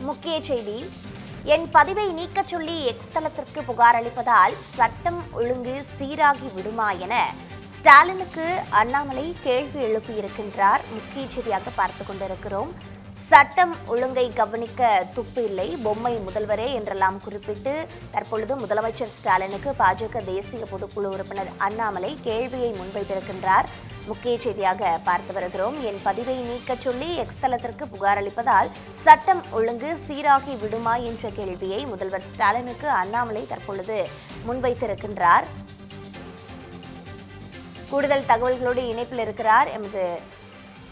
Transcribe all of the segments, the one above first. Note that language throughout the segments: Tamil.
முக்கிய செய்தி. என் பதிவை நீக்கச் சொல்லி எக்ஸ் தளத்திற்கு புகார் அளிப்பதால் சட்டம் ஒழுங்கு சீராகி விடுமா என ஸ்டாலினுக்கு அண்ணாமலை கேள்வி எழுப்பியிருக்கின்றார். முக்கிய செய்தியாக பார்த்துக் கொண்டிருக்கிறோம். சட்டம் ஒழுங்கை கவனிக்க துப்பு இல்லை, பொம்மை முதல்வரே என்றெல்லாம் குறிப்பிட்டு தற்பொழுது முதலமைச்சர் ஸ்டாலினுக்கு பாஜக தேசிய பொதுக்குழு உறுப்பினர் அண்ணாமலை கேள்வியை முன்வைத்திருக்கின்றார். முக்கிய செய்தியாக பார்த்து வருகிறோம். என் பதிவை நீக்கச் சொல்லி எக்ஸ் தளத்திற்கு புகார் அளிப்பதால் சட்டம் ஒழுங்கு சீராகி விடுமா என்ற கேள்வியை முதல்வர் ஸ்டாலினுக்கு அண்ணாமலை தற்பொழுது முன்வைத்திருக்கின்றார். கூடுதல் தகவல்களோடு இணைப்பில் இருக்கிறார் எமது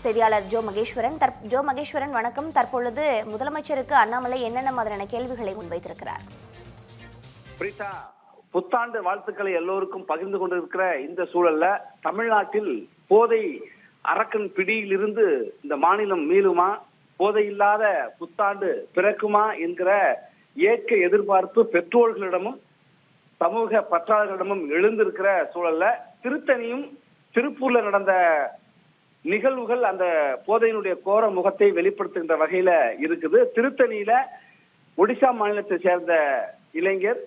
செய்தியாளர் ஜோ மகேஸ்வரன். வணக்கம். தற்பொழுது முதலமைச்சருக்கு அண்ணாமலை என்னென்ன மாதிரியான கேள்விகளை முன்வைத்திருக்கிறார்? புத்தாண்டு வாழ்த்துக்களை எல்லோருக்கும் பகிர்ந்து கொண்டிருக்கிற இந்த சூழல்ல தமிழ்நாட்டில் போதை அரக்கன் பிடியிலிருந்து இந்த மாநிலம் மீளுமா, போதை இல்லாத புத்தாண்டு பிறக்குமா என்கிற ஏக்க எதிர்பார்ப்பு பெற்றோர்களிடமும் சமூக பற்றாளர்களிடமும் எழுந்திருக்கிற சூழல்ல திருத்தணியும் திருப்பூர்ல நடந்த நிகழ்வுகள் அந்த போதையினுடைய கோர முகத்தை வெளிப்படுத்துகின்ற வகையில இருக்குது. திருத்தணியில ஒடிசா மாநிலத்தை சேர்ந்த இளைஞர்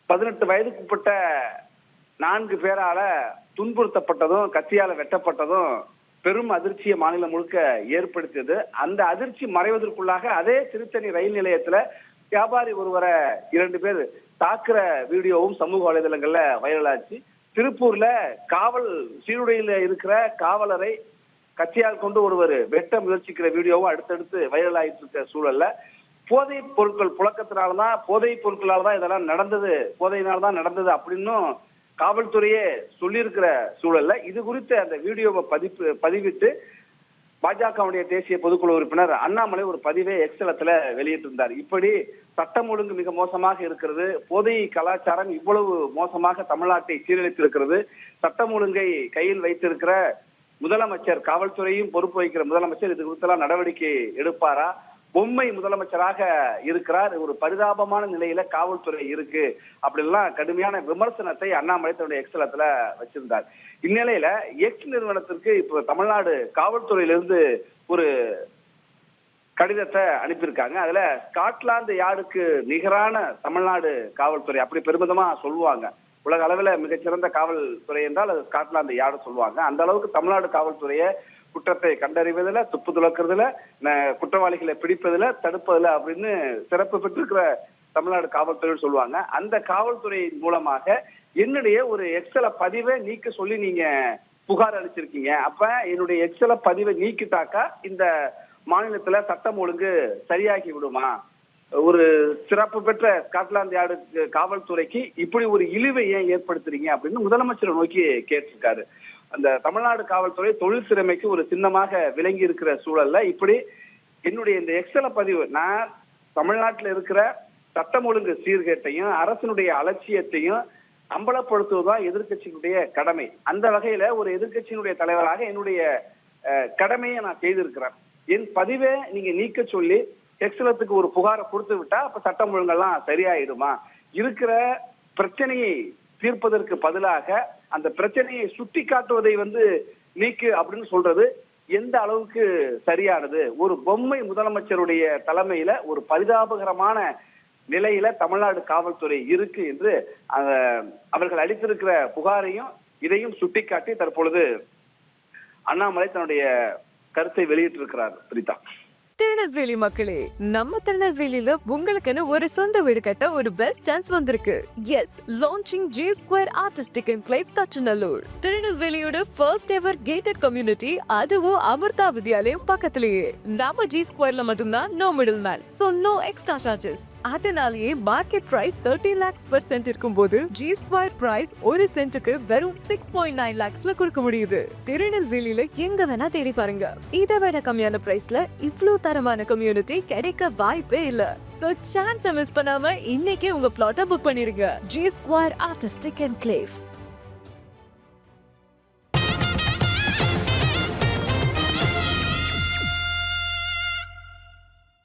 18 வயதுக்குட்பட்ட 4 பேரால துன்புறுத்தப்பட்டதும் கத்தியால வெட்டப்பட்டதும் பெரும் அதிர்ச்சியை மாநிலம் முழுக்க ஏற்படுத்தியது. அந்த அதிர்ச்சி மறைவதற்குள்ளாக அதே திருத்தணி ரயில் நிலையத்துல வியாபாரி ஒருவரை 2 பேர் தாக்குற வீடியோவும் சமூக வலைதளங்கள்ல வைரலாச்சு. திருப்பூர்ல காவல் சீருடையில இருக்கிற காவலரை கத்தியால் கொண்டு ஒருவர் வெட்ட முயற்சிக்கிற வீடியோவும் அடுத்தடுத்து வைரல் ஆயிட்டு இருக்க சூழல்ல போதை பொருட்கள் புழக்கத்தினால்தான், போதை பொருட்களால்தான் இதெல்லாம் நடந்தது, போதையினால்தான் நடந்தது அப்படின்னும் காவல்துறையே சொல்லியிருக்கிற சூழல்ல இது குறித்து அந்த வீடியோவை பதிவிட்டு பாஜகவுடைய தேசிய பொதுக்குழு உறுப்பினர் அண்ணாமலை ஒரு பதிவை எக்ஸ் தளத்துல வெளியிட்டிருந்தார். இப்படி சட்டம் ஒழுங்கு மிக மோசமாக இருக்கிறது, போதை கலாச்சாரம் இவ்வளவு மோசமாக தமிழ்நாட்டை சீரழித்திருக்கிறது, சட்டம் ஒழுங்கை கையில் வைத்திருக்கிற முதலமைச்சர், காவல்துறையும் பொறுப்பு வகிக்கிற முதலமைச்சர் இது குறித்தெல்லாம் நடவடிக்கை எடுப்பாரா, பொம்மை முதலமைச்சராக இருக்கிறார், ஒரு பரிதாபமான நிலையில காவல்துறை இருக்கு அப்படின்லாம் கடுமையான விமர்சனத்தை அண்ணாமலை தன்னுடைய எக்ஸ் தளத்துல வச்சிருந்தார். இந்நிலையில எக்ஸ் நிறுவனத்திற்கு இப்ப தமிழ்நாடு காவல்துறையிலிருந்து ஒரு கடிதத்தை அனுப்பியிருக்காங்க. அதுல ஸ்காட்லாந்து யார்டுக்கு நிகரான தமிழ்நாடு காவல்துறை அப்படி பெருமிதமா சொல்லுவாங்க. உலக அளவுல மிகச்சிறந்த காவல்துறை என்றால் அது ஸ்காட்லாந்து யார்டு சொல்லுவாங்க. அந்த அளவுக்கு தமிழ்நாடு காவல்துறையை குற்றத்தை கண்டறிவதில், துப்பு துளக்குறதுல, குற்றவாளிகளை பிடிப்பதில், தடுப்பதில் அப்படின்னு சிறப்பு பெற்றிருக்கிற தமிழ்நாடு காவல்துறை சொல்லுவாங்க. அந்த காவல்துறை மூலமாக என்னுடைய ஒரு எக்ஸல பதிவை நீக்க சொல்லி நீங்க புகார் அளிச்சிருக்கீங்க. அப்ப என்னுடைய எக்ஸல பதிவை நீக்கிட்டாக்கா இந்த மாநிலத்துல சட்டம் ஒழுங்கு சரியாகி விடுமா? ஒரு சிறப்பு பெற்ற ஸ்காட்லாந்து யார்டு காவல்துறைக்கு இப்படி ஒரு இழிவை ஏன் ஏற்படுத்துறீங்க அப்படின்னு முதலமைச்சரை நோக்கி கேட்டிருக்காரு. அந்த தமிழ்நாடு காவல்துறை தொழில் திறமைக்கு ஒரு சின்னமாக விளங்கி இருக்கிற சூழல்ல இப்படி என்னுடைய இந்த எக்ஸல பதிவு, நான் தமிழ்நாட்டில் இருக்கிற சட்டம் ஒழுங்கு சீர்கேட்டையும் அரசினுடைய அலட்சியத்தையும் அம்பலப்படுத்துவதுதான் எதிர்கட்சியினுடைய கடமை. அந்த வகையில ஒரு எதிர்கட்சியினுடைய தலைவராக என்னுடைய கடமையை நான் செய்திருக்கிறேன். என் பதிவை நீங்க நீக்க சொல்லி எக்ஸலத்துக்கு ஒரு புகாரை கொடுத்து விட்டா அப்ப சட்டம் ஒழுங்கெல்லாம் சரியாயிடுமா? இருக்கிற பிரச்சனையை தீர்ப்பதற்கு பதிலாக அந்த பிரச்சனையை சுட்டி காட்டுவதை நீக்கு அப்படின்னு சொல்றது எந்த அளவுக்கு சரியானது? ஒரு பொம்மை முதலமைச்சருடைய தலைமையில ஒரு பரிதாபகரமான நிலையில தமிழ்நாடு காவல்துறை இருக்கு என்று அவர்கள் அளித்திருக்கிற புகாரையும் இதையும் சுட்டிக்காட்டி தற்பொழுது அண்ணாமலை தன்னுடைய கருத்தை வெளியிட்டிருக்கிறார். பிரிதா. திருநெல்வேலி மக்களே, நம்ம திருநெல்வேலியில உங்களுக்குன்னு ஒரு சொந்த வீடு கட்ட ஒரு பெஸ்ட் சான்ஸ் வந்திருக்கு. Yes, launching G Square Artistic Enclave Thachanallur. திருநெல்வேலியோட ஃபர்ஸ்ட் எவர் கேட்டட் கம்யூனிட்டி, அதுவும் அமிர்தா வித்யாலயம் பக்கத்திலேயே. நம்ம G Squareல மட்டும்தான் no middle man, so no extra charges. அதனாலேயே market price 30 lakhs per cent இருக்கும்போது G Square பிரைஸ் ஒரு சென்ட்டுக்கு வெறும் 6.9 lakhsல கொடுக்க முடியுது. திருநெல்வேலியில எங்க வேணா தேடி பாருங்க, இதை விட கம்மியான பிரைஸ்ல இவ்ளோ தரமான கம்யூனிட்டி கிடைக்க வாய்ப்பே இல்ல. சோ சான்ஸ் மிஸ் பண்ணாம இன்னைக்கே உங்க பிளாட்டை புக் பண்ணிருங்க. G Square Artistic Enclave,